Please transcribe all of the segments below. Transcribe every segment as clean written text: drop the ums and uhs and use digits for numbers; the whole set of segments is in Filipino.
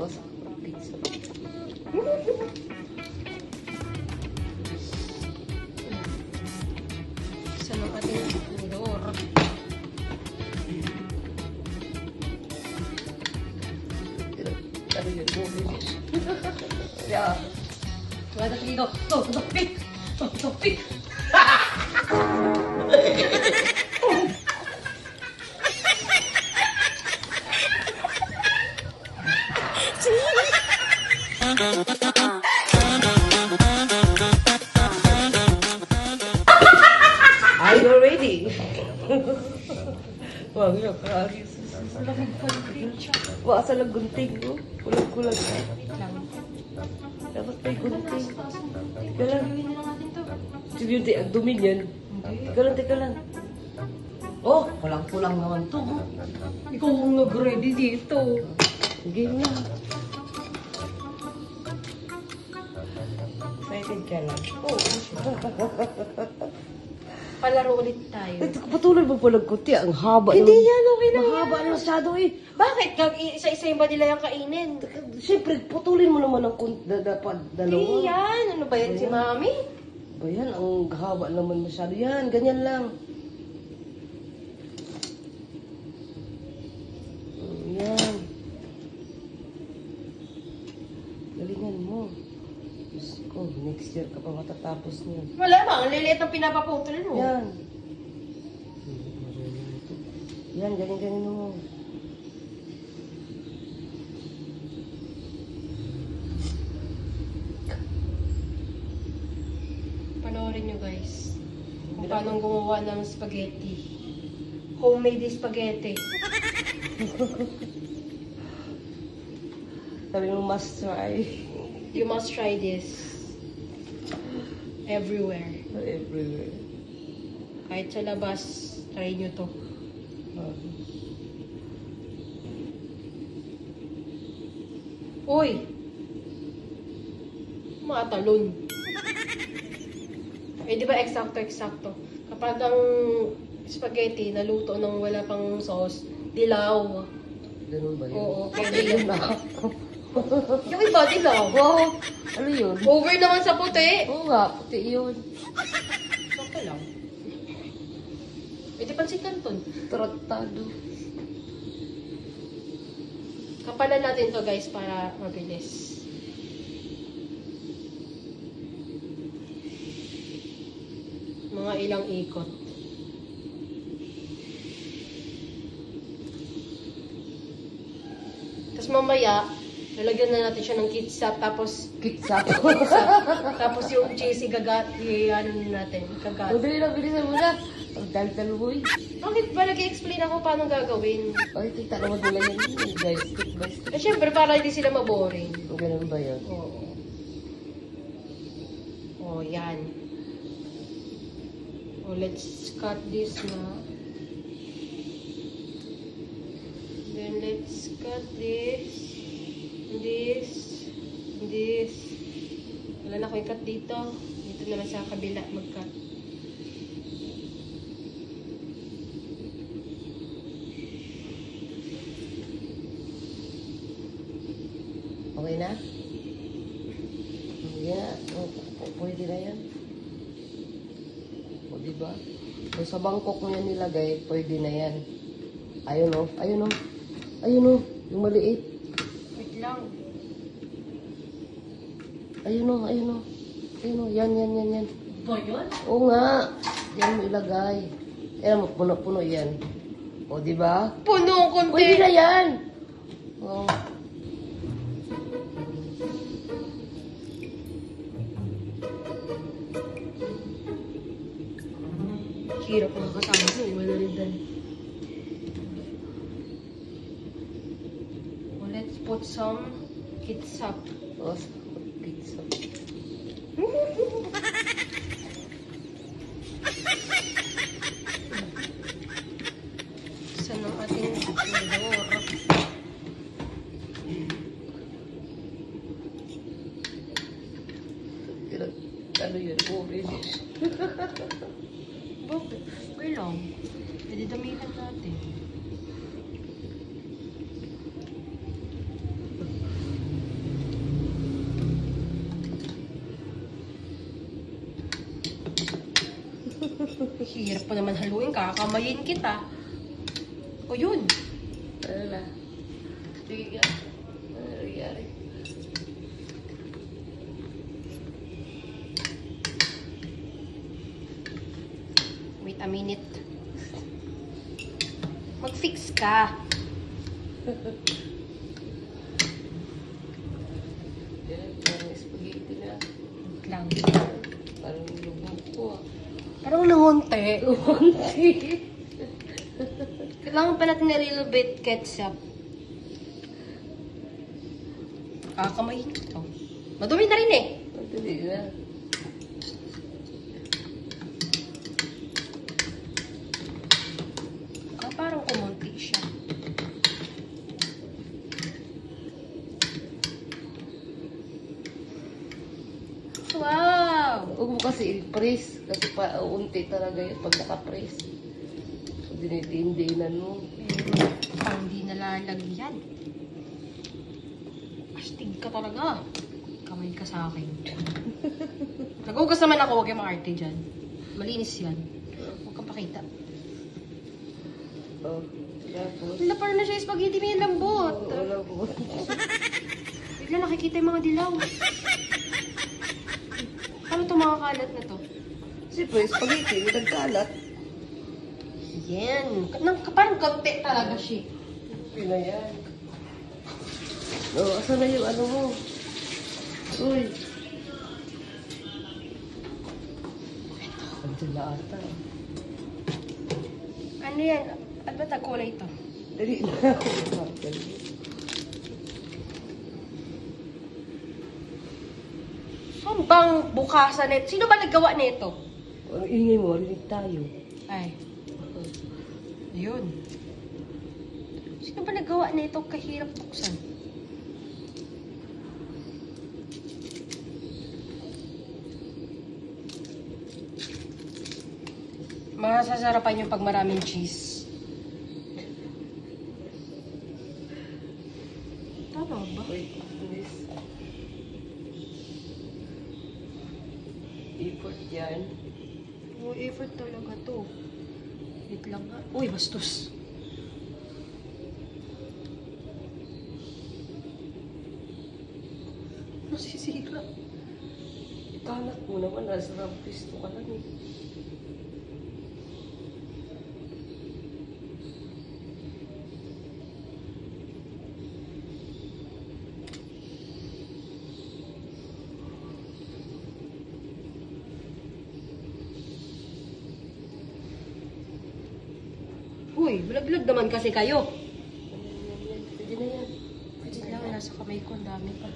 O, pizza. Isa ng ating motor. Ano yun? Bumilis. Yeah. Wala na dito. Tupik! Tupik! Are you ready? Wag yun, kaagis. Wala sa gunting, no? Kulag-kulag. Dapat may gunting. Teka lang. Yung ang dumi niyan. Teka lang. Oh, kulang-kulang naman to. Ikaw ang nag-ready dito. Game na. Excited ka lang. Oo. Palaro ulit tayo. Patuloy mo palang kuti. Ang haba. Hindi yan, okay lang Mahaba yan. na masyado eh. Bakit? Isa-isa ba nila yung kainin? Siyempre, putulin mo naman ang dapat dalawa. Hindi yan. Ano ba yan si Mami? Ba yan, ang haba naman masyado. Yan, ganyan lang. Yan. Galingan mo. Diyos ko, next year ka pa matatapos niyan. Wala ba? Ang liliit ng pinapaputol mo. Yan. Yan, galing-galing mo. Panoorin nyo guys. Kung paano gumawa ng spaghetti. Homemade spaghetti. Sabi mo, must try. You must try this. Everywhere. Everywhere. Kahit sa labas, try nyo to. Uy! Mga talon. Eh, di ba eksakto? Kapag ang spaghetti naluto nang wala pang sauce, dilaw. Ganun ba yun? Oo, pwede yun. na. Yung iba, dilaw. Wow! Ano yun? Over naman sa puti. Oo nga, puti yun. Sakto lang. Eh, di pansit canton. Tratado. Kapalan natin to guys para mabilis. Mga ilang ikot. Tapos mamaya, lalagyan na natin siya ng ketchup, tapos Pizza. tapos yung cheesy ano natin, kagat. Bilis na mo na. Ang dal-dal mo eh. Bakit ba nag-explain ako paano gagawin? Ay, tita naman nila yan. Guys, step by step. Eh syempre, para hindi sila maboring. Ganun ba yun? Oo. Oh, yan. Oh, let's cut this na. Then let's cut this. This. Wala na ko i-cut dito. Dito na lang sa kabila mag-cut. Okay na? Yeah, pwede na yan. O, diba? Kung sa Bangkok mo yan nilagay, pwede na yan. Ayun o, ayun o. Ayun o, yung maliit. Wait lang. Ayun o, ayun o. Ayun o, yan. Ba yun? Oo nga, yan mo ilagay. Ayan mo, puno-puno yan. O, diba? Puno konti. Pwede na yan! O. Hirap mga kasama ko. Wala rin dan. Oh, let's put some ketchup. O, pizza. Isa ng ating motor. Ano yun? Already. Bakit? Okay lang. Pwede damihan natin. Hirap pa naman haluin, kakamayin kita. O yun. Ano na? Sige ka. Ano nangyari? Wait a minute. Mag-fix ka. Yan, parang spaghetti na. Wait lang. Parang lubog ko ah. Parang nangunti. Kunti. Kailangan pa natin na little bit ketchup. Kakamayin ito. Madumi na rin eh. Madali na. Parang kumunti siya. Wow! Huwag mo kasi i-press. Kasi unti talaga yun pag naka-press. So, dinitindinan mo. Pang di nalalagyan. Astig ka talaga. Kamay ka sa akin. Nagugas naman ako, huwag yung maarte dyan. Malinis yan. Huwag kang pakita. Oh, tapos. Wala pa na siya yung spaghetti, may lambot. Wala po. Bigla nakikita yung mga dilaw. Ano to mga kalat na to? Siyempre, spaghetti, may nagkalat. Yan. Parang konti talaga siya. Pina yan. Oh, asan na yung ano mo? Uy. Ang dila ata. Ano yan? Ano ba kulay ito? Dali na ako. Saan bang bukasan nito? Sino ba naggawa nito? Ang ingay mo, rinig tayo. Ay. Ayun. Sino ba naggawa nito? Kahirap buksan. Masasarapan yung pag maraming cheese. Tama ba? Wait, please. Effort yan. Oh, effort talaga to. Wait lang nga. Uy, bastos. Nasisira. Ikalat mo naman, nasa rampisto ka lang eh. Uy, bulag-bulag naman kasi kayo. Yan. Pwede na yan. Pwede lang, nasa kamay ko, ang dami pa.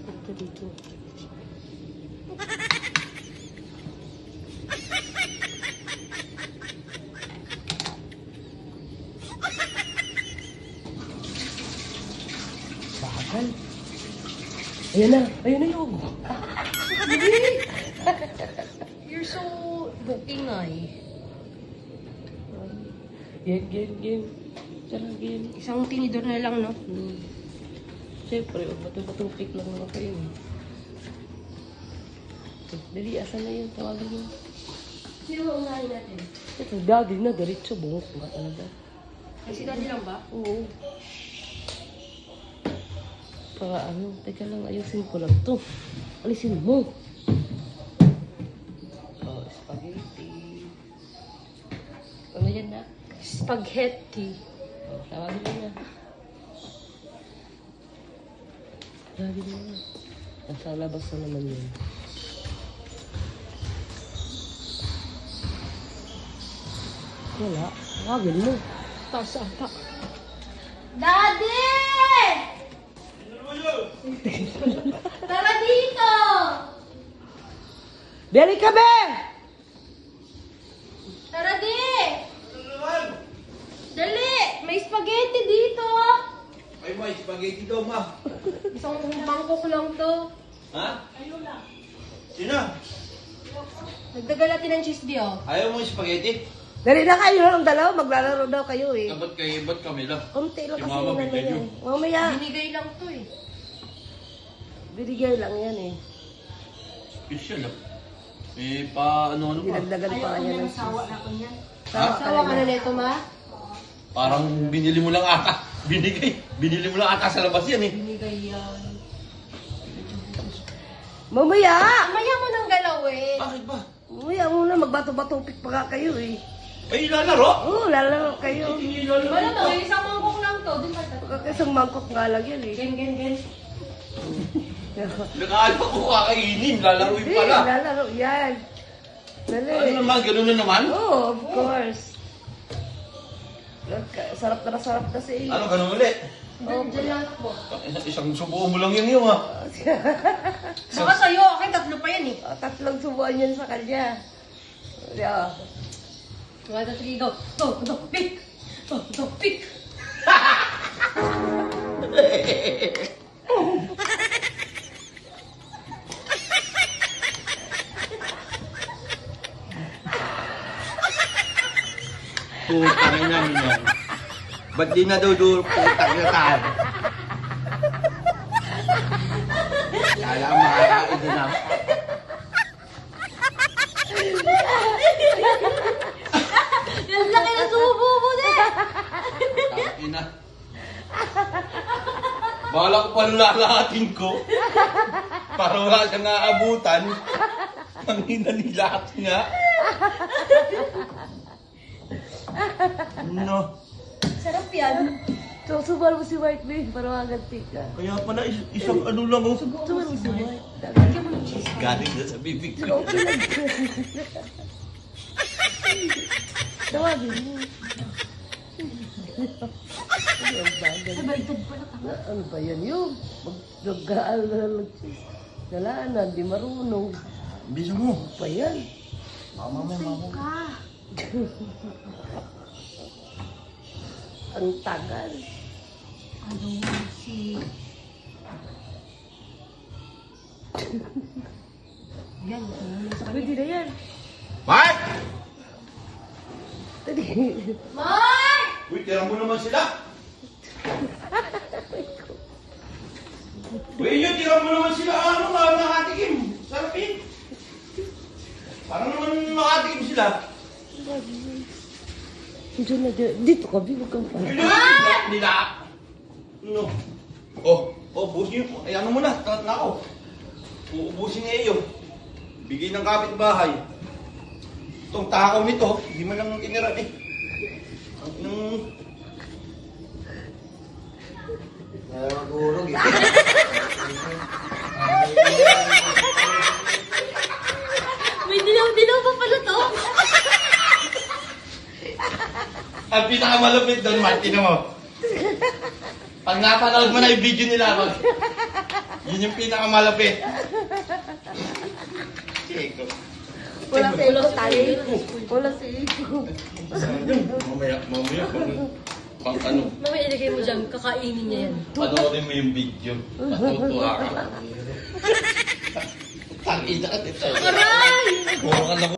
Ito dito. Bagal. Ayan na. Ayan na yung. You're so ingay. Game. Tsaka game. Isang tinidor na lang, no? Siyempre, matupik lang naman kayo. Dali, asan na yun? Tawagan mo. Sino ba unahin natin? Ito, daddy na, diretso, bungok nga talaga. Ay, si Daddy lang ba? Oo. Para ano, teka lang, ayusin ko lang to. Alisin mo. Oh, spaghetti. Ano yan na? Spaghetti. Oh, tawagin mo na. Tawagin mo na. Nasa labas na naman yun. Wala. Tawagin mo. Taas ata. Daddy! Tara dito! Dali ka, be! Tara di! Dali! May spaghetti dito! Ay, may spaghetti daw, ma. Isang mangkok lang to. Ha? Sino? Nagdagal natin ng cheese diyo. Ayaw mo yung spaghetti? Dali na kayo ng dalawa. Maglalaro daw kayo eh. Ba't kami lang? Konti lang Si kasi Mama yung ano bigyan yan. Mamaya. Binigay lang to eh. Binigay lang yan eh. Special ah. Eh, pa ano pa. Dinagdagan pa nga yan ng Sawa na ko niyan. Sawa Sawa ka na nito, ma? Parang binili mo lang ata. Binili mo lang ata sa labas yan eh. Binigay yan. Mamaya! Amaya mo nang galawin. Bakit ba? Mamaya muna, magbato-batopik pa nga kayo eh. Ay, lalaro? Oo, lalaro kayo. Hindi lalaro. Wala to, isang mangkok lang to. Dun ka Isang mangkok nga lang yan eh. Gen. Nakaano ko kakainin. Lalaroin Hindi, pala. lalaro yan. Dali. Ano naman? Ganun na naman? Oo, of course. Sarap na sa iyo. Ano, ganun ulit? Diyan lang po. Isang subuo mo lang yun ah. Baka sa'yo, akin tatlo pa yan eh. Tatlong subuan yan sa kanya. Yeah. 1, 2, 3, go. Go, pick. Go, pick. Putang ina niya. Ba't di na daw doon putang na tayo? Kala ang makakain na na. Yan laki na sumububo na. Ina. Bala ko pa lalahatin ko. Para wala siyang aabutan. Ang hinalilahat nga. No. Sarap yan. So, subal mo si White Babe para maganti ka. Kaya pala isang ano lang oh. Subal mo si White. Lagyan mo ng cheese. Galing na sa bibig ko. Tawagin mo. Sabay-tad pala tama. Ano ba yan yun? Magdagaan na lang. Wala na, di marunong. Bisa mo. Ano ba yan? Mama. Ka. Ang tagal. Ano si... Yan, ano sa Pwede na yan. Mark! Tadi. Mark! Uy, tira mo naman sila. Uy, yun, tira mo naman sila. Ano nga, nakatikim. Sarapin. Parang naman nakatikim sila. Diyan na dyan. Dito ka, huwag kang pala. Yun yung nila. No. Busin niyo. Ay, ano muna. Nako. Uubusin niya iyo. Bigay ng kapitbahay. Itong takaw nito, hindi man lang tinira eh. Nagurog eh. May dilaw-dilaw pa pala to. Ang pinakamalupit doon, Martin mo. Pag napanood mo na yung video nila, yun yung pinakamalupit. Eko. Wala sa iko tayo. Wala sa iko. Mamaya, pang ano, Mami, ilagay mo dyan. Kakainin niya yan. panoorin mo yung video. Matutuwa ka. Tangina ka. Aray! Mukha ka na